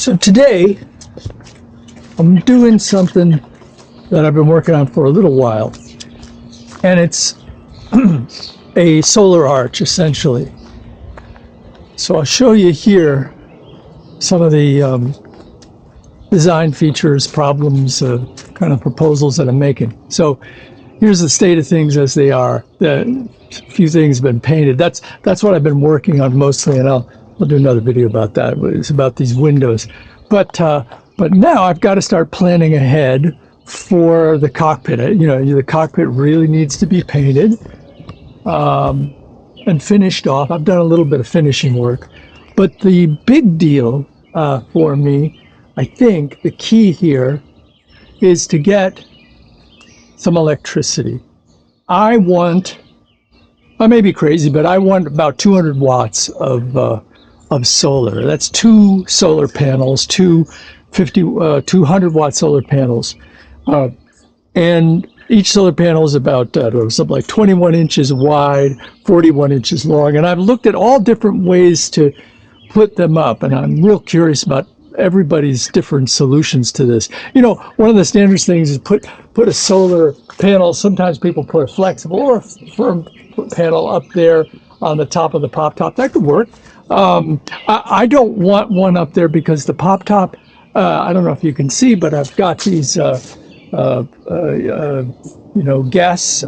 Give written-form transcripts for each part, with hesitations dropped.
So today, I'm doing something that I've been working on for a little while, and it's a solar arch, essentially. So I'll show you here some of the design features, problems, kind of proposals that I'm making. So here's the state of things as they are. A few things have been painted. That's what I've been working on mostly, and I'll do another video about that. It's about these windows. But now I've got to start planning ahead for the cockpit. The cockpit really needs to be painted and finished off. I've done a little bit of finishing work, but the big deal for me, I think the key here is to get some electricity. I may be crazy, but I want about 200 watts of solar. That's two solar panels, 200 watt solar panels. And each solar panel is about something like 21 inches wide, 41 inches long. And I've looked at all different ways to put them up, and I'm real curious about everybody's different solutions to this. One of the standard things is put a solar panel. Sometimes people put a flexible or a firm panel up there on the top of the pop top. That could work. I don't want one up there because the pop top, I don't know if you can see, but I've got these gas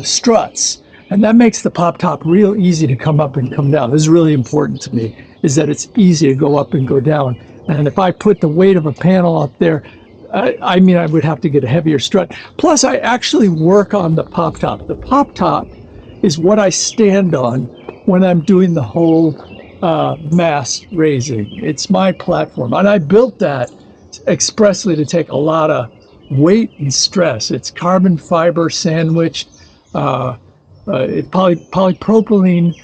struts, and that makes the pop top real easy to come up and come down. This is really important to me, is that it's easy to go up and go down. And if I put the weight of a panel up there, I would have to get a heavier strut. Plus, I actually work on the pop top. The pop top is what I stand on when I'm doing the whole mast raising. It's my platform, and I built that expressly to take a lot of weight and stress. It's carbon fiber sandwiched, polypropylene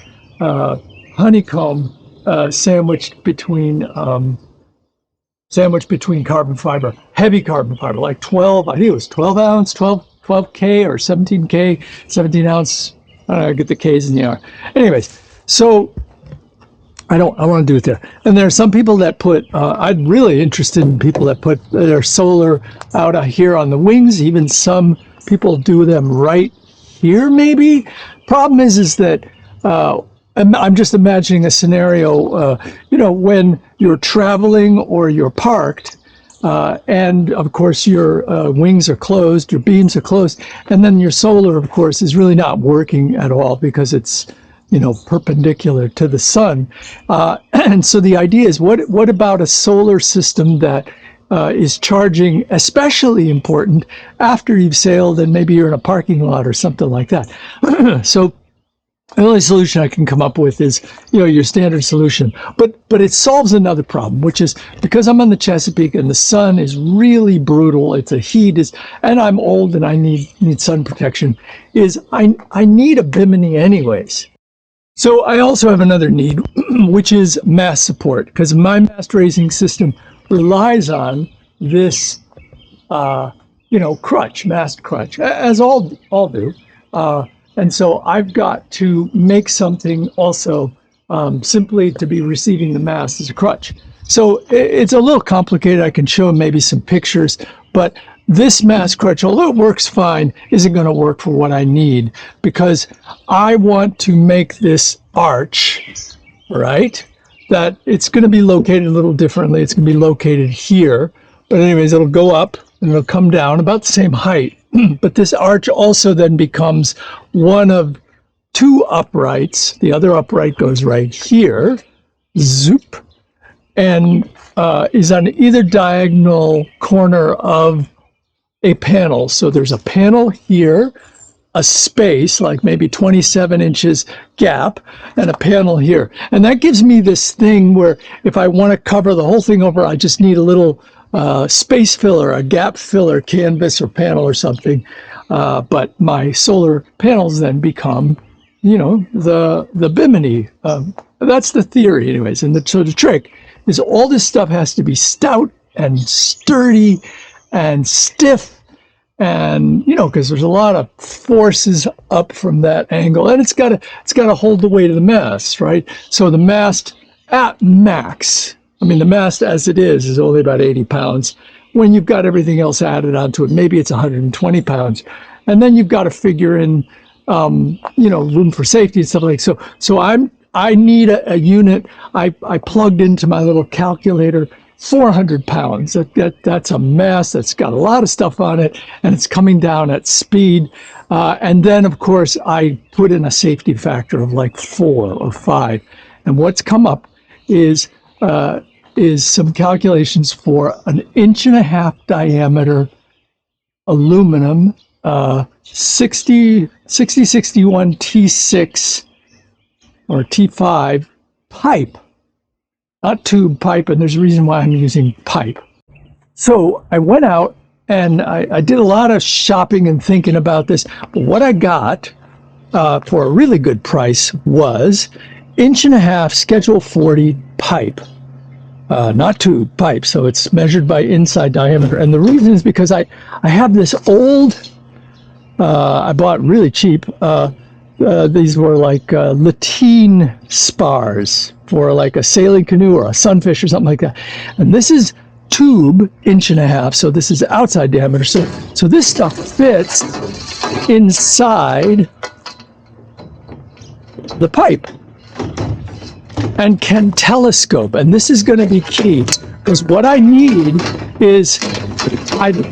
honeycomb sandwiched between carbon fiber, heavy carbon fiber, like 12, I think it was 12 ounce, 12K or 17K, 17 ounce, I don't know, I get the K's in the R. Anyways, so I want to do it there. And there are some people that put, I'm really interested in people that put their solar out here on the wings. Even some people do them right here, maybe. Problem is that I'm just imagining a scenario, when you're traveling or you're parked, and of course your wings are closed, your beams are closed, and then your solar, of course, is really not working at all because it's perpendicular to the sun. And so the idea is, what about a solar system that is charging, especially important after you've sailed and maybe you're in a parking lot or something like that. So the only solution I can come up with is, your standard solution. But it solves another problem, which is because I'm on the Chesapeake and the sun is really brutal. And I'm old and I need sun protection. I need a bimini anyways. So I also have another need, which is mast support, because my mast raising system relies on this, mast crutch, as all do. And so I've got to make something also simply to be receiving the mast as a crutch. So it's a little complicated. I can show maybe some pictures, but this mast crutch, although it works fine, isn't going to work for what I need, because I want to make this arch, right, that it's going to be located a little differently. It's going to be located here. But anyways, it'll go up and it'll come down about the same height. But this arch also then becomes one of two uprights. The other upright goes right here, zoop, and is on either diagonal corner of a panel. So there's a panel here, a space like maybe 27 inches gap, and a panel here. And that gives me this thing where if I want to cover the whole thing over, I just need a little space filler, a gap filler, canvas or panel or something. But my solar panels then become, the bimini. That's the theory anyways. And so the trick is all this stuff has to be stout and sturdy and stiff, and because there's a lot of forces up from that angle, and it's got to hold the weight of the mast, right? So the mast at max I mean, the mast as it is only about 80 pounds. When you've got everything else added onto it, maybe it's 120 pounds. And then you've got to figure in, room for safety and stuff like that. So I need a unit. I plugged into my little calculator 400 pounds. That's a mast that's got a lot of stuff on it, and it's coming down at speed. And then, of course, I put in a safety factor of like 4 or 5. And what's come up is some calculations for an 1.5-inch diameter aluminum 6061 T6 or T5 pipe, not tube pipe, and there's a reason why I'm using pipe. So I went out and I did a lot of shopping and thinking about this, but what I got for a really good price was 1.5 inch Schedule 40 pipe. Not tube, pipe, so it's measured by inside diameter. And the reason is because I have this old, I bought really cheap, these were like lateen spars for like a sailing canoe or a sunfish or something like that. And this is tube 1.5 inch, so this is outside diameter. So this stuff fits inside the pipe and can telescope. And this is going to be key, because what I need is,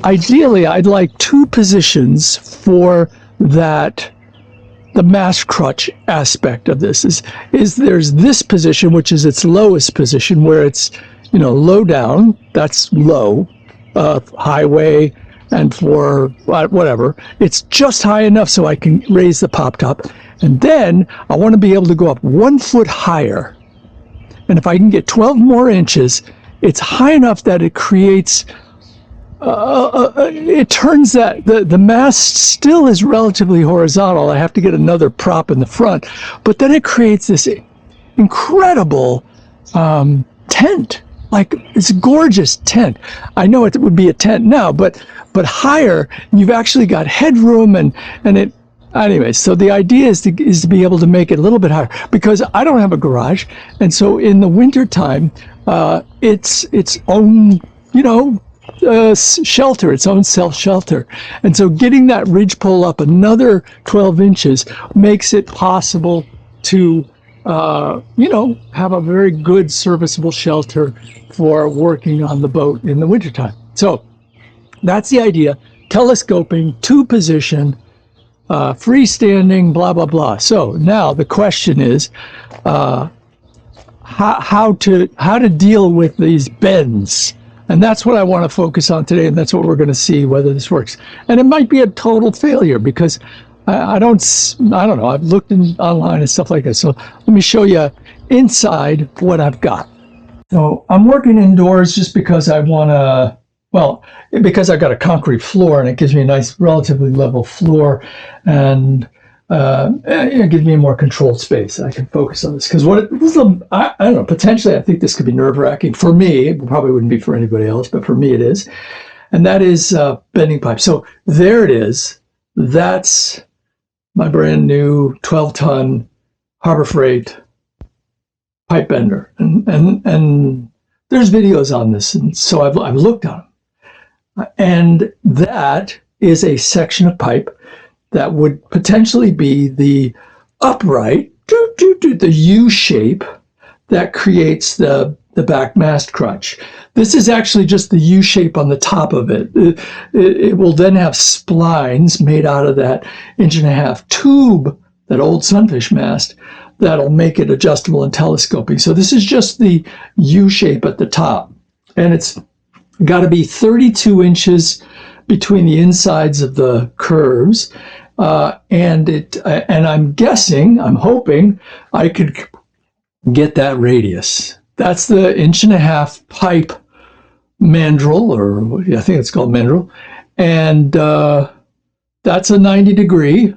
ideally, I'd like 2 positions for that. The mast crutch aspect of this is there's this position, which is its lowest position, where it's, low down, that's low, highway, and for whatever, it's just high enough so I can raise the pop top. And then I want to be able to go up 1 foot higher. And if I can get 12 more inches, it's high enough that it creates, it turns that the mast still is relatively horizontal. I have to get another prop in the front, but then it creates this incredible tent. Like, it's a gorgeous tent. I know it would be a tent now, but higher, you've actually got headroom and it. Anyway, so the idea is to be able to make it a little bit higher, because I don't have a garage, and so in the wintertime, it's its own, shelter, its own self-shelter. And so getting that ridge pole up another 12 inches makes it possible to, have a very good serviceable shelter for working on the boat in the wintertime. So that's the idea. Telescoping, 2 position, freestanding, blah, blah, blah. So now the question is how to deal with these bends. And that's what I want to focus on today, and that's what we're going to see, whether this works. And it might be a total failure, because I don't know. I've looked online and stuff like that. So let me show you inside what I've got. So I'm working indoors just because I want to, because I've got a concrete floor and it gives me a nice, relatively level floor, and it gives me more controlled space. I can focus on this, because I don't know, potentially I think this could be nerve-wracking for me. It probably wouldn't be for anybody else, but for me it is. And that is bending pipe. So there it is. That's my brand new 12-ton Harbor Freight pipe bender. And there's videos on this, and so I've looked at them. And that is a section of pipe that would potentially be the upright, the U shape that creates the back mast crutch. This is actually just the U shape on the top of it. It will then have splines made out of that 1.5 inch tube, that old sunfish mast, that'll make it adjustable and telescoping. So this is just the U shape at the top. And it's got to be 32 inches between the insides of the curves. And I'm hoping I could get that radius. That's the 1.5 inch pipe mandrel, or I think it's called mandrel. And that's a 90 degree.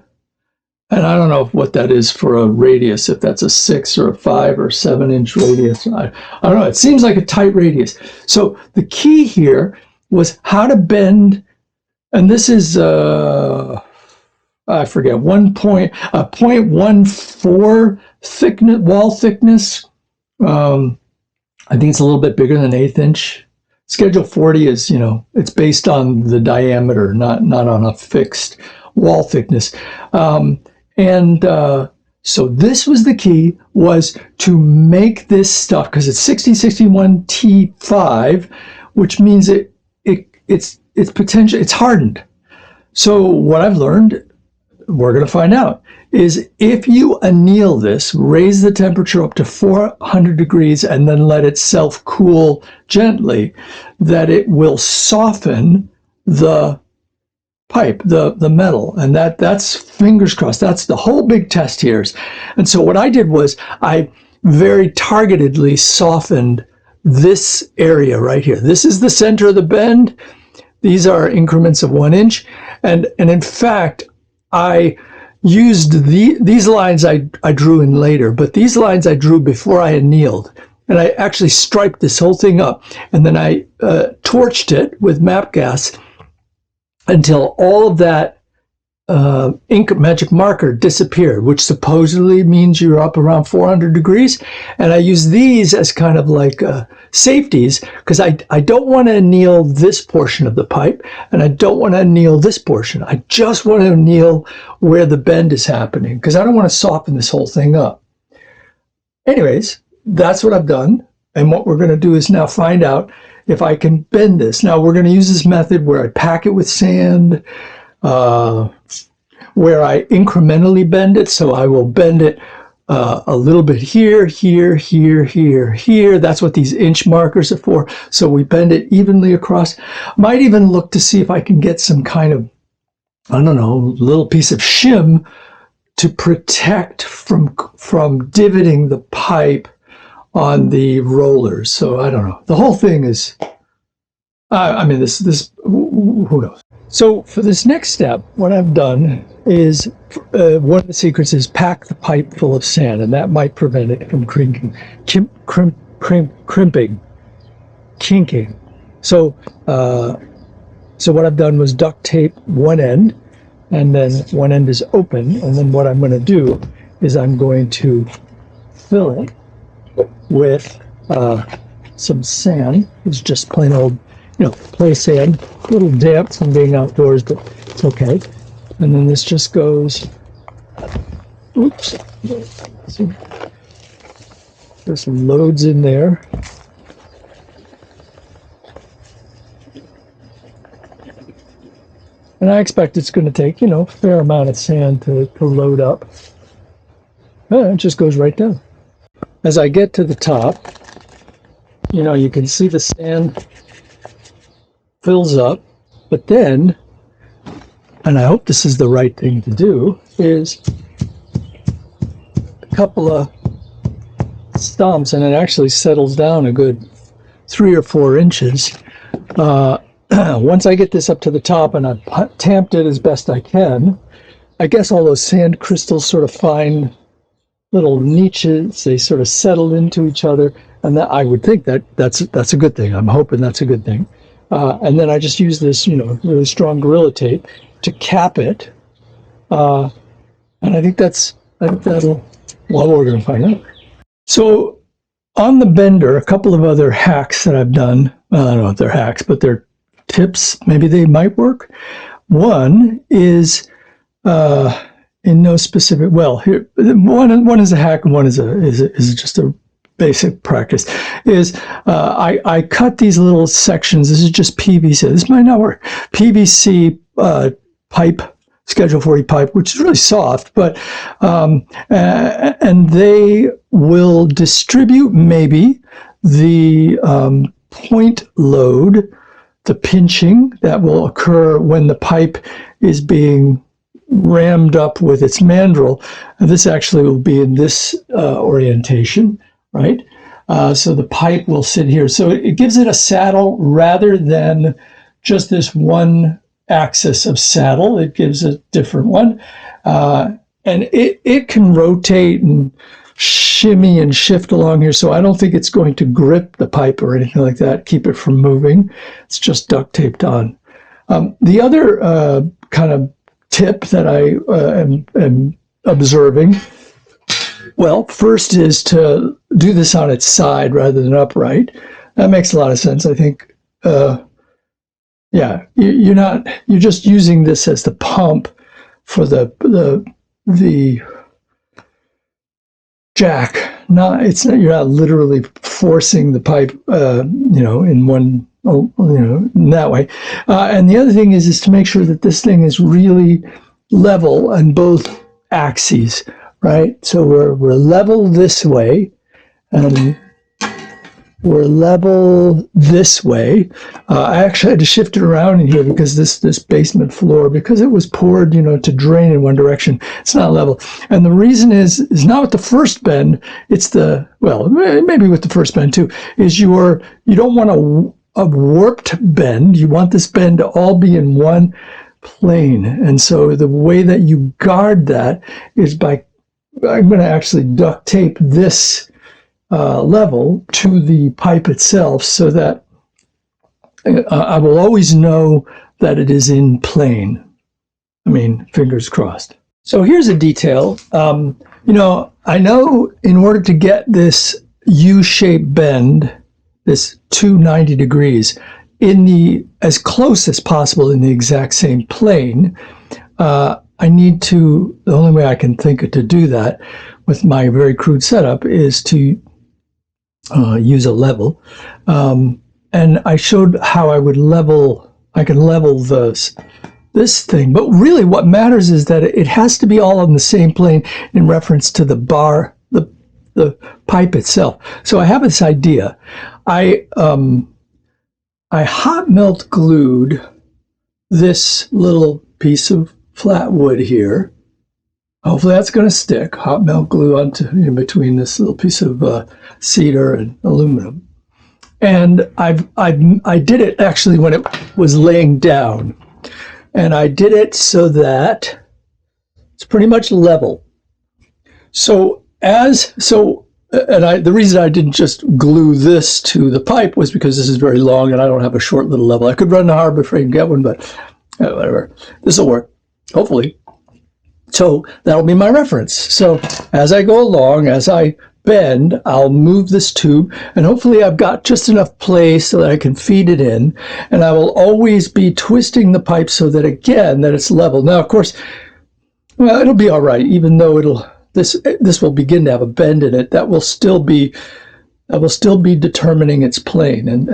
And I don't know what that is for a radius, if that's a 6 or a 5 or 7 inch radius. I don't know. It seems like a tight radius. So the key here was how to bend, and this is, I forget, 0.14 thickness, wall thickness. I think it's a little bit bigger than 1/8 inch. Schedule 40 is, you know, it's based on the diameter, not on a fixed wall thickness. So this was the key, was to make this stuff, because it's 6061 T5, which means it's potential, it's hardened. So what I've learned, we're going to find out, is if you anneal this, raise the temperature up to 400 degrees and then let it self-cool gently, that it will soften the pipe, the metal. And that's, fingers crossed, that's the whole big test here. And so what I did was I very targetedly softened this area right here. This is the center of the bend. These are increments of 1 inch. And in fact, I used these lines I drew in later, but these lines I drew before I annealed. And I actually striped this whole thing up. And then I torched it with MAP gas until all of that ink magic marker disappeared, which supposedly means you're up around 400 degrees. And I use these as kind of like safeties, because I don't want to anneal this portion of the pipe, and I don't want to anneal this portion. I just want to anneal where the bend is happening, because I don't want to soften this whole thing up. Anyways, that's what I've done. And what we're going to do is now find out if I can bend this. Now we're going to use this method where I pack it with sand, where I incrementally bend it. So I will bend it a little bit here, here, here, here, here. That's what these inch markers are for. So we bend it evenly across. Might even look to see if I can get some kind of, I don't know, little piece of shim to protect from divoting the pipe on the rollers. So I don't know. The whole thing is, I mean, who knows? So for this next step, what I've done is, one of the secrets is pack the pipe full of sand, and that might prevent it from crimping, kinking. So what I've done was duct tape one end, and then one end is open, and then what I'm going to do is I'm going to fill it with some sand. It's just plain old, play sand. A little damp from being outdoors, but it's okay. And then this just goes, oops, see, just loads in there. And I expect it's going to take, a fair amount of sand to load up. It just goes right down. As I get to the top, you can see the sand fills up, but then, and I hope this is the right thing to do, is a couple of stomps, and it actually settles down a good 3 or 4 inches. Once I get this up to the top and I've tamped it as best I can, I guess all those sand crystals sort of find little niches, they sort of settle into each other, and that, I would think that's a good thing. I'm hoping that's a good thing. And then I just use this, really strong Gorilla Tape to cap it. And I think that'll, well, we're going to find out. So on the bender, a couple of other hacks that I've done, I don't know if they're hacks, but they're tips, maybe they might work. One is, in no specific, well, here, one is a hack and one is just a basic practice, is I cut these little sections. This is just PVC. This might not work. PVC pipe, Schedule 40 pipe, which is really soft, but and they will distribute maybe the point load, the pinching that will occur when the pipe is being rammed up with its mandrel. And this actually will be in this orientation, right? So the pipe will sit here. So it gives it a saddle rather than just this one axis of saddle. It gives a different one. And it can rotate and shimmy and shift along here. So I don't think it's going to grip the pipe or anything like that, keep it from moving. It's just duct taped on. The other kind of tip that I am observing Well, first is to do this on its side rather than upright. That makes a lot of sense. I think, yeah, you're just using this as the pump for the jack. You're not literally forcing the pipe, in one, in that way. And the other thing is to make sure that this thing is really level on both axes, right? So we're level this way, and we're level this way. I actually had to shift it around in here because this basement floor, because it was poured, to drain in one direction, it's not level. And the reason is not with the first bend, it's maybe with the first bend too, is you don't want a warped bend. You want this bend to all be in one plane. And so the way that you guard that is I'm going to actually duct tape this level to the pipe itself, so that I will always know that it is in plane. I mean, fingers crossed. So here's a detail. I know in order to get this U-shaped bend, this 290 degrees, as close as possible in the exact same plane, the only way I can think of to do that with my very crude setup is to use a level. And I showed how I can level this thing. But really what matters is that it has to be all on the same plane in reference to the bar, the pipe itself. So I have this idea. I hot melt glued this little piece of flat wood here. Hopefully that's going to stick. Hot melt glue in between this little piece of cedar and aluminum. And I did it actually when it was laying down, and I did it so that it's pretty much level. The reason I didn't just glue this to the pipe was because this is very long and I don't have a short little level. I could run the Harbor Freight and get one, but whatever. This will work, hopefully. So that'll be my reference. So as I go along, as I bend, I'll move this tube, and hopefully I've got just enough place so that I can feed it in, and I will always be twisting the pipe so that, again, that it's level. Now, of course, it'll be all right, even though this will begin to have a bend in it. That will still be determining its plane, and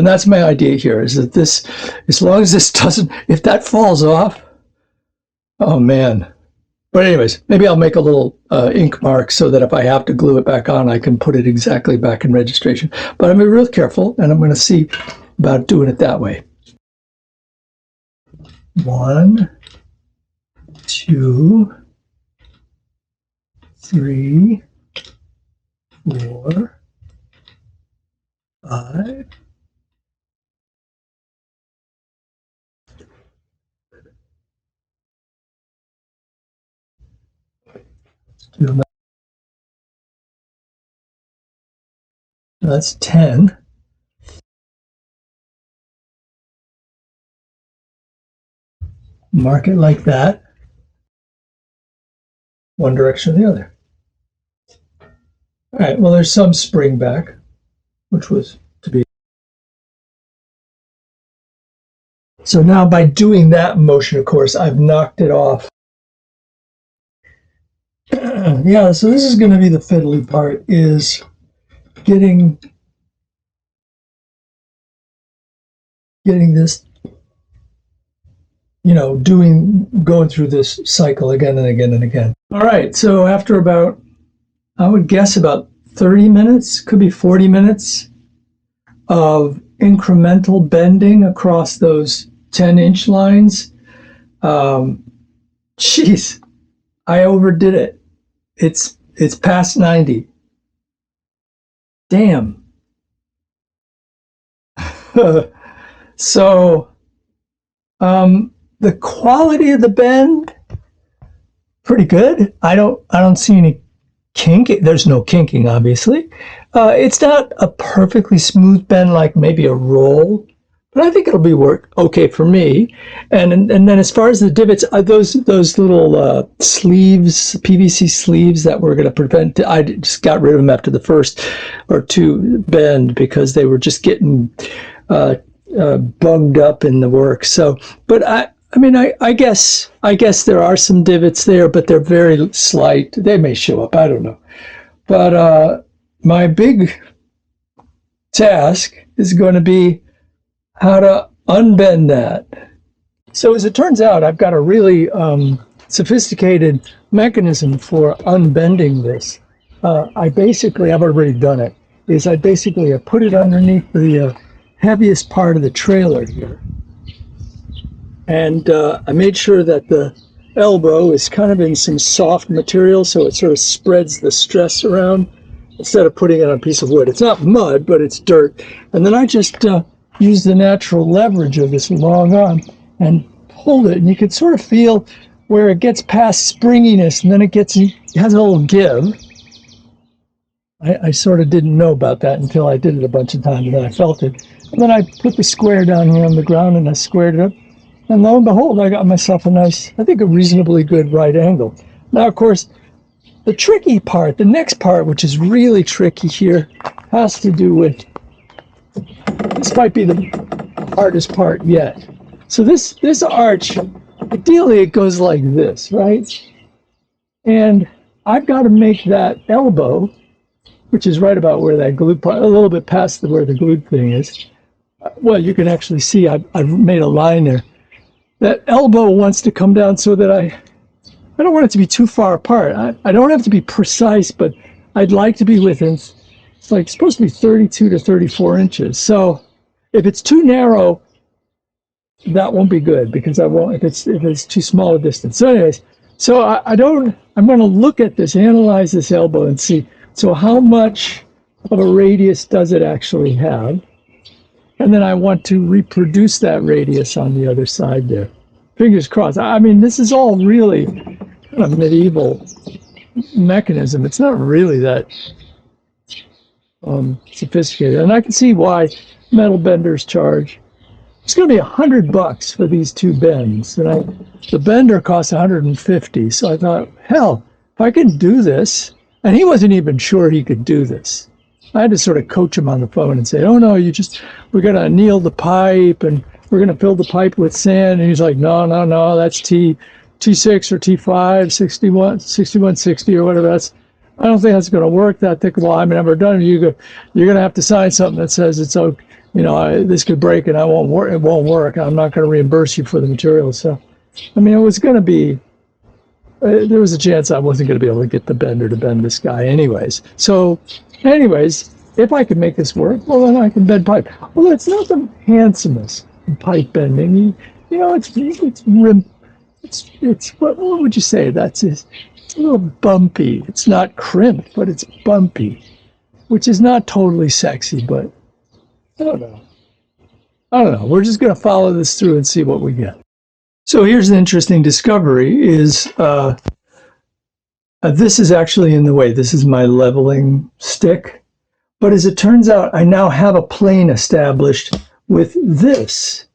that's my idea here, is that this, as long as this doesn't, if that falls off, oh man. But anyways, maybe I'll make a little ink mark so that if I have to glue it back on, I can put it exactly back in registration. But I'm going to be real careful, and I'm going to see about doing it that way. 1, 2, 3, 4, 5. That's 10. Mark it like that. One direction or the other. All right, well, there's some spring back, which was to be. So now by doing that motion, of course, I've knocked it off. Yeah, so this is going to be the fiddly part, is getting this, going through this cycle again and again and again. All right, so after about, I would guess about 30 minutes, could be 40 minutes of incremental bending across those 10-inch lines. Geez, I overdid it. It's past 90. Damn. So, the quality of the bend, pretty good. I don't see any kink. There's no kinking, obviously. It's not a perfectly smooth bend like maybe a roll, but I think it'll be okay for me. And then as far as the divots, those little sleeves, PVC sleeves that were going to prevent, I just got rid of them after the first or two bend because they were just getting bunged up in the work. So, but I mean, I guess there are some divots there, but they're very slight. They may show up. I don't know. But my big task is going to be how to unbend that. So as it turns out, I've got a really sophisticated mechanism for unbending this. I've already done it, I put it underneath the heaviest part of the trailer here. And I made sure that the elbow is kind of in some soft material so it sort of spreads the stress around instead of putting it on a piece of wood. It's not mud, but it's dirt. And then I just use the natural leverage of this long arm and hold it. And you can sort of feel where it gets past springiness and then it has a little give. I sort of didn't know about that until I did it a bunch of times and then I felt it. And then I put the square down here on the ground and I squared it up. And lo and behold, I got myself a reasonably good right angle. Now, of course, the tricky part, the next part, which is really tricky here, has to do with, this might be the hardest part yet. So this arch, ideally it goes like this, right? And I've got to make that elbow, which is right about where that glue part, a little bit past where the glued thing is. Well, you can actually see I've made a line there. That elbow wants to come down so that I don't want it to be too far apart. I don't have to be precise, but I'd like to be within, it's like supposed to be 32 to 34 inches. So if it's too narrow, that won't be good because I won't, if it's too small a distance. So anyways, I'm going to look at this, analyze this elbow and see, so how much of a radius does it actually have? And then I want to reproduce that radius on the other side there. Fingers crossed. I mean, this is all really kind of medieval mechanism. It's not really that sophisticated. And I can see why metal benders charge. It's going to be $100 for these two bends. And the bender costs 150. So I thought, hell, if I can do this, and he wasn't even sure he could do this. I had to sort of coach him on the phone and say, oh no, we're going to anneal the pipe and we're going to fill the pipe with sand. And he's like, no, that's T6 or T5, 6160 or whatever. I don't think that's going to work that thick. Well, I've never done it. You're going to have to sign something that says it's okay. This could break and it won't work. I'm not going to reimburse you for the materials. So, I mean, it was going to be, there was a chance I wasn't going to be able to get the bender to bend this guy anyways. So anyways, if I can make this work, well, then I can bend pipe. Well, it's not the handsomest in pipe bending. It's what would you say? It's a little bumpy. It's not crimped, but it's bumpy, which is not totally sexy, but I don't know. We're just going to follow this through and see what we get. So here's an interesting discovery is this is actually in the way. This is my leveling stick. But as it turns out, I now have a plane established with this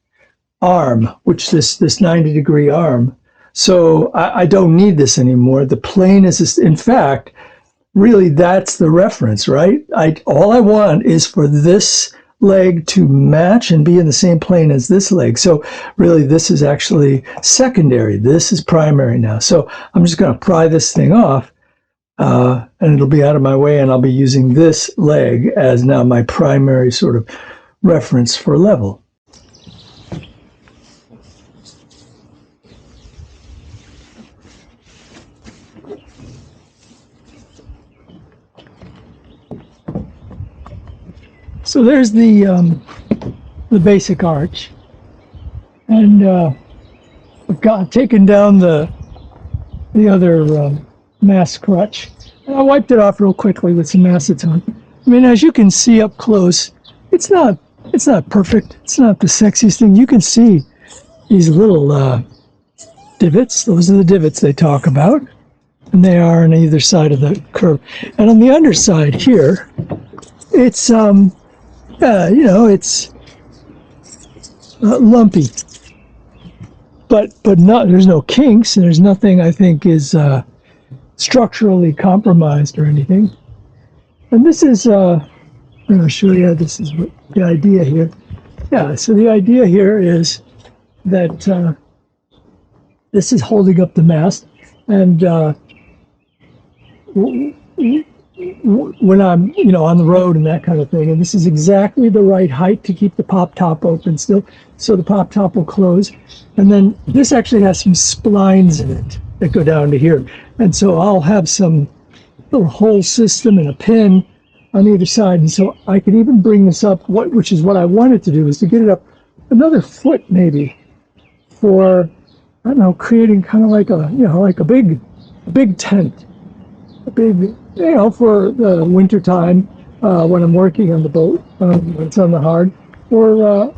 arm, which this 90-degree arm. So I don't need this anymore. The plane is, in fact, really that's the reference, right? All I want is for this leg to match and be in the same plane as this leg. So really this is actually secondary. This is primary now. So I'm just going to pry this thing off and it'll be out of my way and I'll be using this leg as now my primary sort of reference for level. So there's the basic arch, and I've taken down the other mass crutch, and I wiped it off real quickly with some acetone. I mean, as you can see up close, it's not perfect. It's not the sexiest thing. You can see these little divots. Those are the divots they talk about, and they are on either side of the curve. And on the underside here, it's lumpy. But not, there's no kinks, and there's nothing I think is structurally compromised or anything. And this is, I'm going to show you, this is what the idea here. Yeah, so the idea here is that this is holding up the mast, and when I'm, on the road and that kind of thing, and this is exactly the right height to keep the pop top open still, so the pop top will close. And then this actually has some splines in it that go down to here, and so I'll have some little hole system and a pin on either side, and so I could even bring this up, which is what I wanted to do, is to get it up another foot maybe, for, I don't know, creating kind of like a big tent, a big, for the winter time when I'm working on the boat, when it's on the hard, or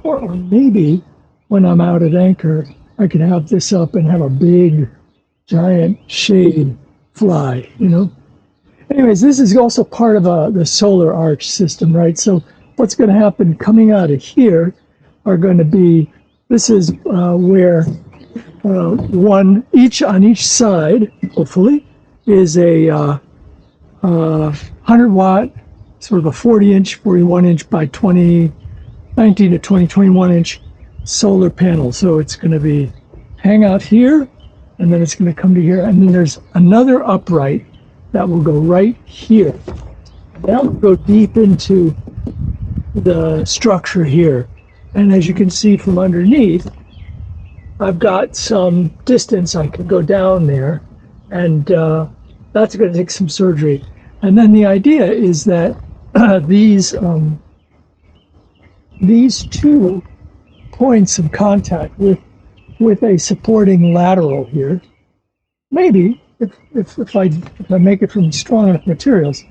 maybe when I'm out at anchor, I could have this up and have a big, giant shade fly, Anyways, this is also part of the solar arch system, right? So what's going to happen coming out of here are going to be, this is where one each on each side, hopefully, is a 100-watt, sort of a 40-inch, 41-inch by 19 to 21-inch solar panel. So it's going to be hang out here, and then it's going to come to here, and then there's another upright that will go right here. That will go deep into the structure here. And as you can see from underneath, I've got some distance I can go down there, and that's going to take some surgery. And then the idea is that these 2 points of contact with a supporting lateral here, maybe if I make it from strong enough materials,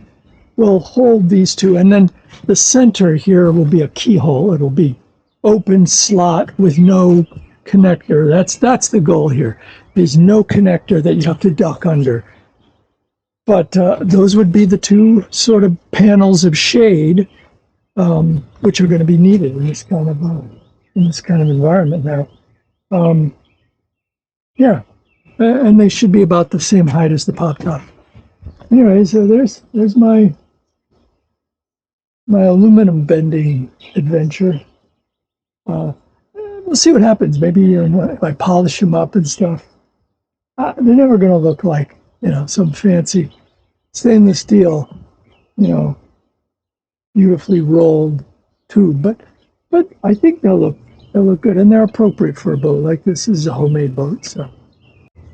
will hold these 2, and then the center here will be a keyhole. It'll be open slot with no connector. That's the goal here. There's no connector that you have to duck under. But those would be the 2 sort of panels of shade, which are going to be needed in this kind of environment now. Yeah, and they should be about the same height as the pop top. Anyway, so there's my aluminum bending adventure. We'll see what happens. Maybe if I polish them up and stuff, they're never going to look like some fancy stainless steel, beautifully rolled tube. But I think they'll look good, and they're appropriate for a boat like this. Is a homemade boat.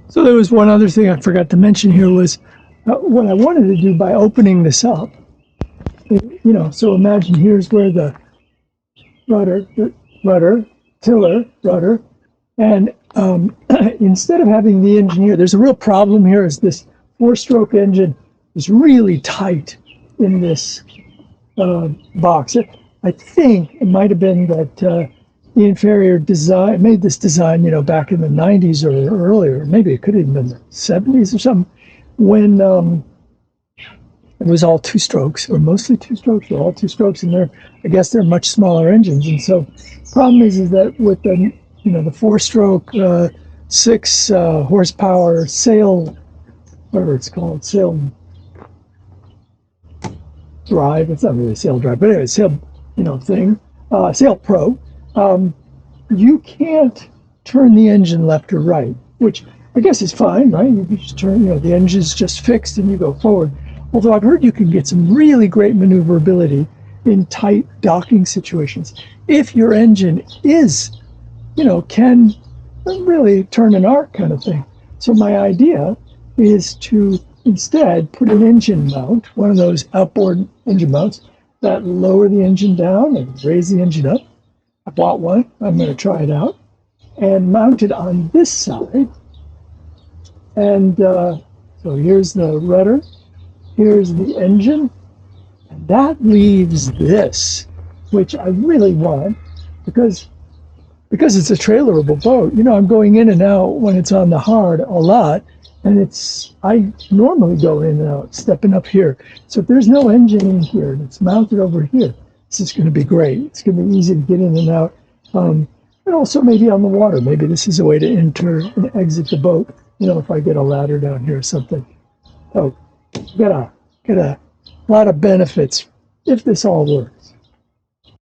So there was one other thing I forgot to mention here was what I wanted to do by opening this up. So imagine here's where the tiller, rudder, and instead of having the engine here, there's a real problem here. Is this 4-stroke engine is really tight in this box. I think it might have been that the Inferior design made this design, back in the 90s or earlier. Maybe it could have been the 70s or something, when it was all 2-strokes, or mostly 2-strokes, or all 2-strokes, and I guess they're much smaller engines. And so the problem is that with the 4-stroke 6 horsepower sail, whatever it's called, sail drive. It's not really a sail drive, but anyway, sail thing, Sail Pro. You can't turn the engine left or right, which I guess is fine, right? You can just turn, the engine's just fixed and you go forward. Although I've heard you can get some really great maneuverability in tight docking situations if your engine is, can really turn an arc kind of thing. So my idea is to instead put an engine mount, one of those outboard engine mounts that lower the engine down and raise the engine up. I bought one. I'm going to try it out. And mount it on this side. And so here's the rudder. Here's the engine. And that leaves this, which I really want, because it's a trailerable boat. I'm going in and out when it's on the hard a lot. And I normally go in and out, stepping up here. So if there's no engine in here and it's mounted over here, this is going to be great. It's going to be easy to get in and out. And also maybe on the water. Maybe this is a way to enter and exit the boat. You know, if I get a ladder down here or something. So get a lot of benefits if this all works.